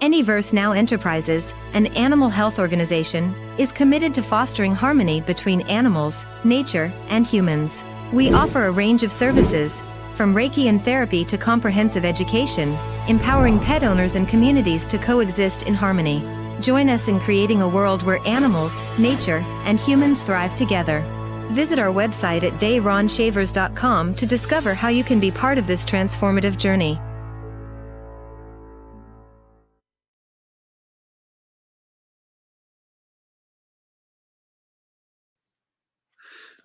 Anyverse Now Enterprises, an animal health organization, is committed to fostering harmony between animals, nature, and humans. We offer a range of services, from Reiki and therapy to comprehensive education, empowering pet owners and communities to coexist in harmony. Join us in creating a world where animals, nature, and humans thrive together. Visit our website at DaRonShavers.com to discover how you can be part of this transformative journey.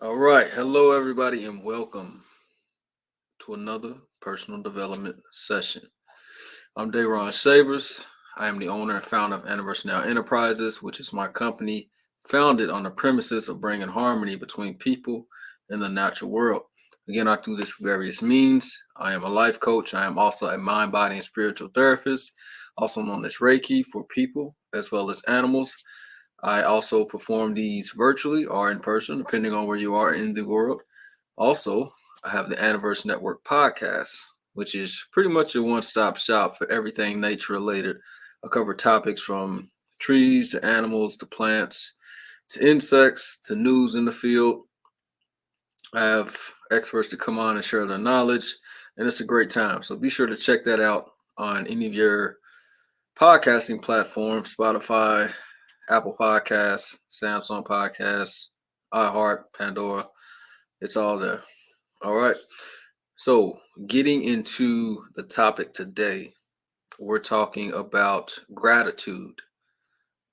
All right. Hello, everybody, and welcome to another personal development session. I'm DaRon Shavers. I am the owner and founder of Anyverse Now Enterprises, which is my company founded on the premises of bringing harmony between people and the natural world. Again, I do this for various means. I am a life coach. I am also a mind, body, and spiritual therapist, also known as Reiki for people as well as animals. I also perform these virtually or in person, depending on where you are in the world. Also, I have the Anyverse Network podcast, which is pretty much a one-stop shop for everything nature related. I cover topics from trees to animals to plants to insects to news in the field. I have experts to come on and share their knowledge, and it's a great time. So be sure to check that out on any of your podcasting platforms, Spotify, Apple Podcasts, Samsung Podcasts, iHeart, Pandora. It's all there. All right. So getting into the topic today, we're talking about gratitude,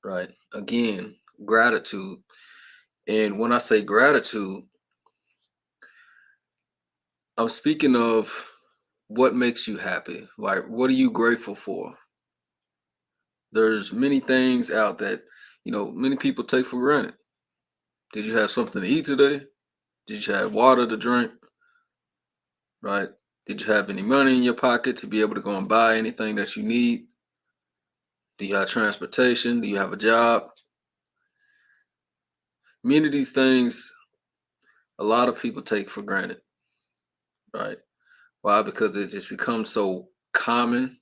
right? Again, gratitude. And when I say gratitude, I'm speaking of what makes you happy. Like, what are you grateful for? There's many things out that, many people take for granted. Did you have something to eat today? Did you have water to drink? Right? Did you have any money in your pocket to be able to go and buy anything that you need? Do you have transportation? Do you have a job? Many of these things, a lot of people take for granted, right? Why? Because it just becomes so common,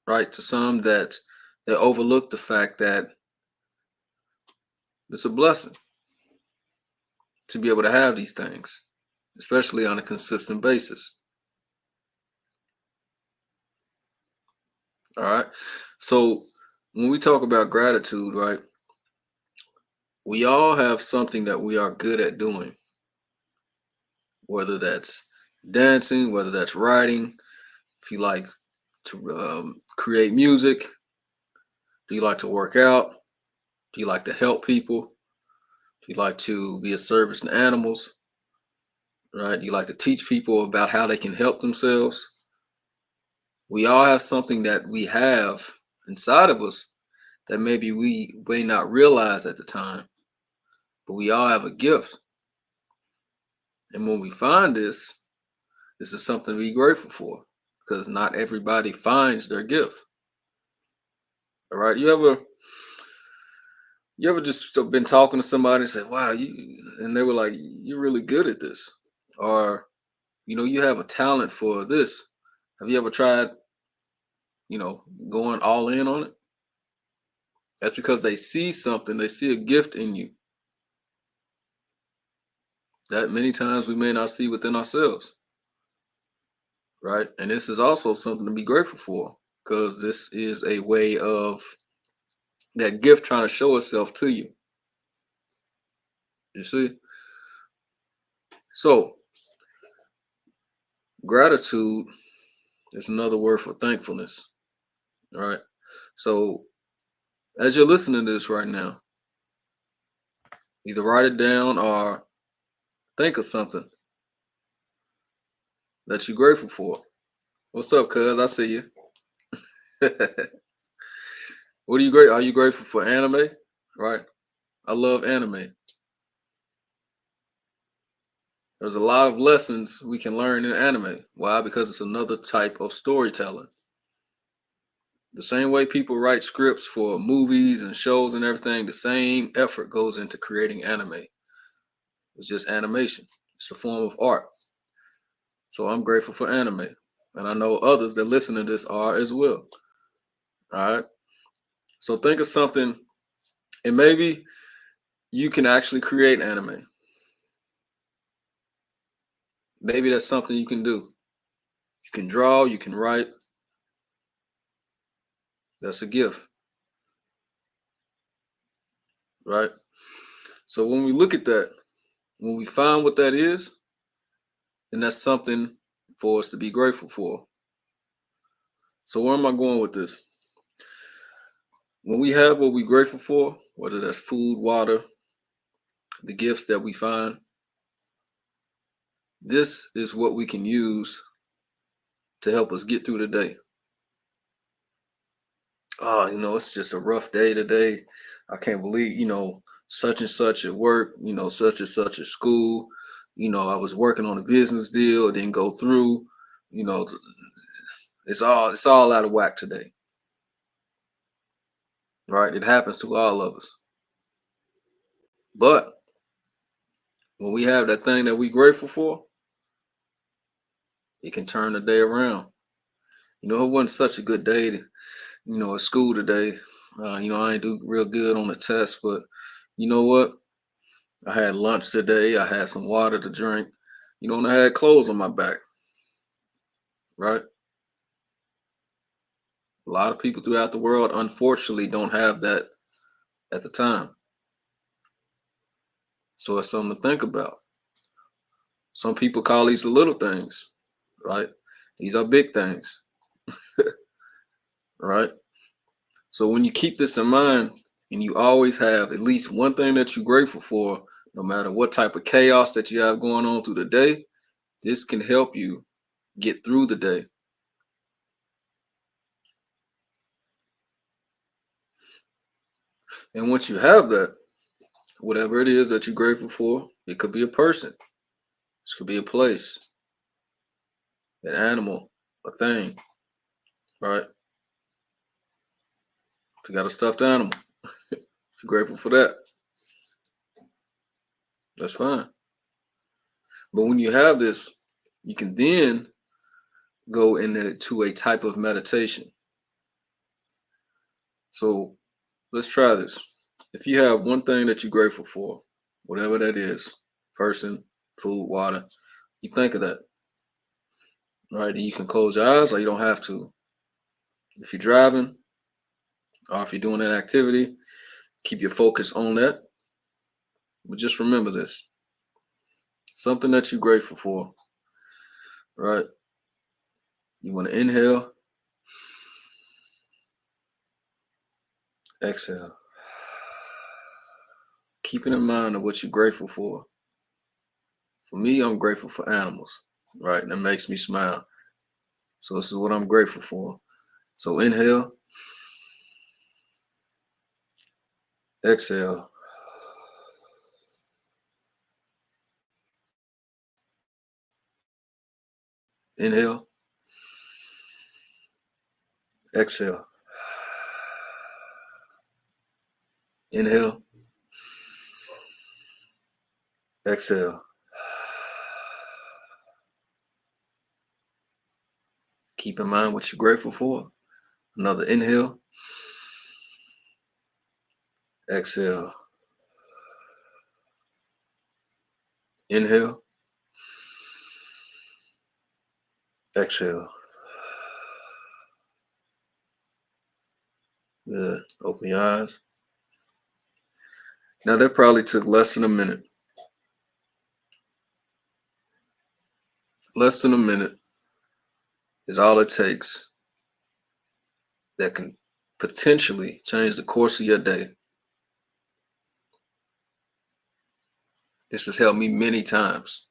right, to some that they overlook the fact that it's a blessing to be able to have these things, especially on a consistent basis. All right. So when we talk about gratitude, right, we all have something that we are good at doing, whether that's dancing, whether that's writing, if you like to create music, do you like to work out? Do you like to help people? Do you like to be a service to animals? Right? Do you like to teach people about how they can help themselves? We all have something that we have inside of us that maybe we may not realize at the time, but we all have a gift. And when we find this is something to be grateful for, because not everybody finds their gift. All right. You ever just been talking to somebody and said, wow, and they were like, you're really good at this. Or, you have a talent for this. Have you ever tried, going all in on it? That's because they see something, they see a gift in you that many times we may not see within ourselves. Right. And this is also something to be grateful for, because this is a way of that gift trying to show itself to you. You see? So, gratitude is another word for thankfulness. All right. So, as you're listening to this right now, either write it down or think of something that you're grateful for. What's up, cuz? I see you. What are you great? Are you grateful for anime? Right. I love anime. There's a lot of lessons we can learn in anime. Why? Because it's another type of storytelling. The same way people write scripts for movies and shows and everything, the same effort goes into creating anime. It's just animation. It's a form of art. So I'm grateful for anime. And I know others that listen to this are as well. All right. So think of something, and maybe you can actually create anime. Maybe that's something you can do. You can draw, you can write. That's a gift, right? So when we look at that, when we find what that is, then that's something for us to be grateful for. So where am I going with this? When we have what we're grateful for, whether that's food, water, the gifts that we find, this is what we can use to help us get through the day. Oh, it's just a rough day today. I can't believe, such and such at work, such and such at school. I was working on a business deal, it didn't go through. You know, it's all out of whack today. Right? It happens to all of us. But when we have that thing that we're grateful for, it can turn the day around. It wasn't such a good day at school today. I ain't do real good on the test, but you know what? I had lunch today. I had some water to drink, and I had clothes on my back, right? A lot of people throughout the world, unfortunately, don't have that at the time. So it's something to think about. Some people call these the little things, right? These are big things, right? So when you keep this in mind and you always have at least one thing that you're grateful for, no matter what type of chaos that you have going on through the day, this can help you get through the day. And once you have that, whatever it is that you're grateful for, it could be a person, this could be a place, an animal, a thing, right? If you got a stuffed animal, if you're grateful for that, that's fine. But when you have this, you can then go into a type of meditation. So let's try this. If you have one thing that you're grateful for, whatever that is, person, food, water, you think of that, right? And you can close your eyes or you don't have to. If you're driving or if you're doing that activity, keep your focus on that. But just remember this, something that you're grateful for, right? You want to inhale, exhale. Keeping in mind of what you're grateful for. For me, I'm grateful for animals, right? And that makes me smile. So this is what I'm grateful for. So inhale, exhale. Inhale, exhale. Inhale, exhale. Keep in mind what you're grateful for. Another inhale, exhale. Inhale, exhale. Good. Open your eyes. Now that probably took less than a minute. Less than a minute is all it takes that can potentially change the course of your day. This has helped me many times,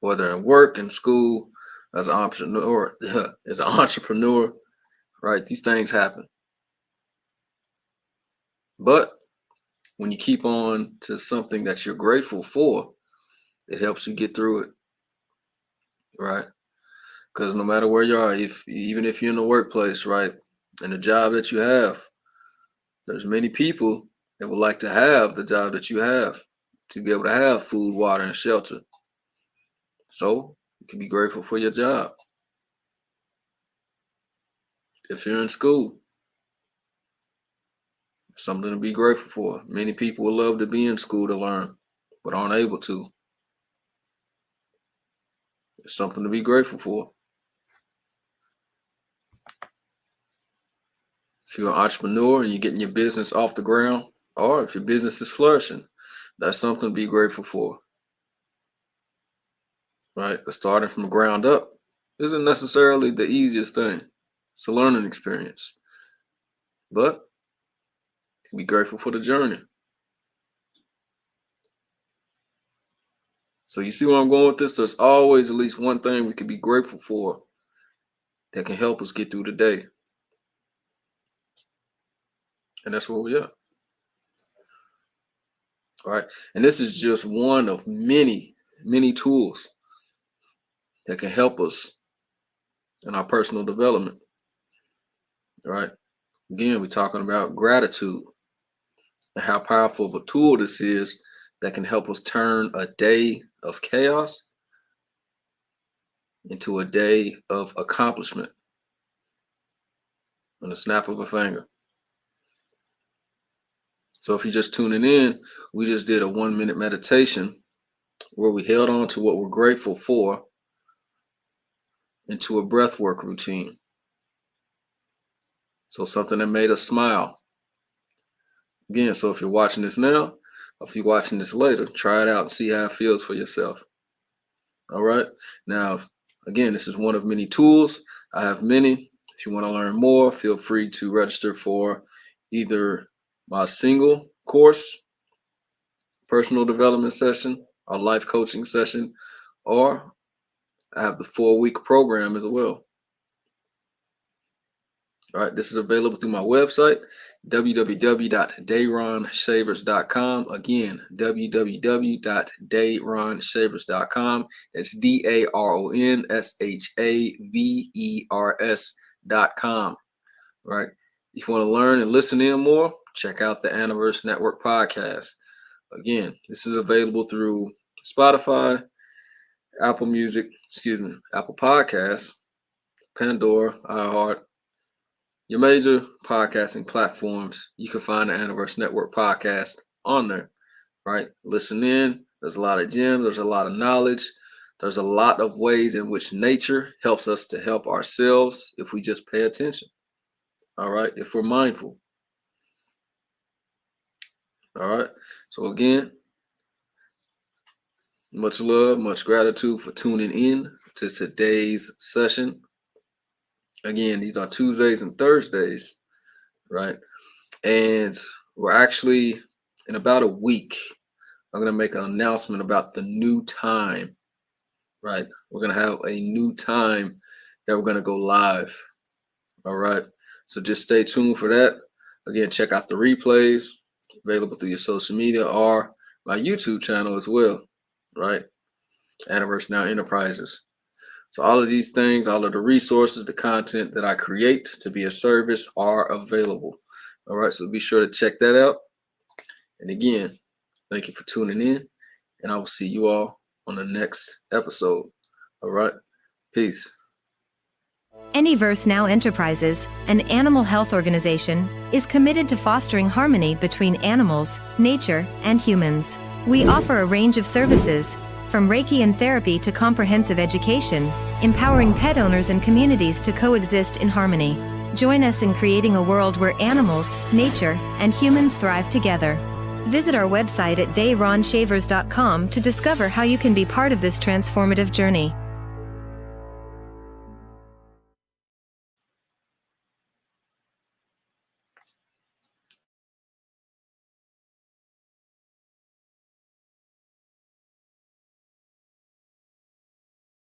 whether in work, in school, as an entrepreneur, right? These things happen. But when you keep on to something that you're grateful for, it helps you get through it, right? Because no matter where you are, even if you're in the workplace, right, and the job that you have, there's many people that would like to have the job that you have, to be able to have food, water, and shelter. So you can be grateful for your job. If you're in school, Something to be grateful for. Many people would love to be in school to learn, but aren't able to. It's something to be grateful for. If you're an entrepreneur and you're getting your business off the ground, or if your business is flourishing, that's something to be grateful for. Right? Because starting from the ground up isn't necessarily the easiest thing. It's a learning experience. But be grateful for the journey. So you see where I'm going with this? There's always at least one thing we can be grateful for that can help us get through the day. And that's where we are. All right. And this is just one of many, many tools that can help us in our personal development. All right. Again, we're talking about gratitude and how powerful of a tool this is that can help us turn a day of chaos into a day of accomplishment on the snap of a finger. So if you're just tuning in, we just did a 1-minute meditation where we held on to what we're grateful for into a breathwork routine. So something that made us smile. Again, so if you're watching this now, or if you're watching this later, try it out and see how it feels for yourself. All right. Now, again, this is one of many tools. I have many. If you want to learn more, feel free to register for either my single course, personal development session, or life coaching session, or I have the 4-week program as well. All right, this is available through my website, www.DaRonShavers.com. Again, www.DaRonShavers.com. That's DaRonShavers.com. All right. If you want to learn and listen in more, check out the Anniverse Network podcast. Again, this is available through Spotify, Apple Podcasts, Pandora, iHeart, your major podcasting platforms. You can find the Anniverse Network podcast on there, right? Listen in. There's a lot of gems. There's a lot of knowledge. There's a lot of ways in which nature helps us to help ourselves if we just pay attention. All right. If we're mindful. All right. So again, much love, much gratitude for tuning in to today's session. Again, these are Tuesdays and Thursdays, right? And we're actually, in about a week, I'm going to make an announcement about the new time, right? We're going to have a new time that we're going to go live, all right? So just stay tuned for that. Again, check out the replays available through your social media or my YouTube channel as well, right? Anniverse Now Enterprises. So all of these things, all of the resources, the content that I create to be a service are available. All right, so be sure to check that out. And again, thank you for tuning in, and I will see you all on the next episode. All right, peace. Anyverse Now Enterprises, an animal health organization, is committed to fostering harmony between animals, nature, and humans. We offer a range of services, from Reiki and therapy to comprehensive education, empowering pet owners and communities to coexist in harmony. Join us in creating a world where animals, nature, and humans thrive together. Visit our website at DaRonShavers.com to discover how you can be part of this transformative journey.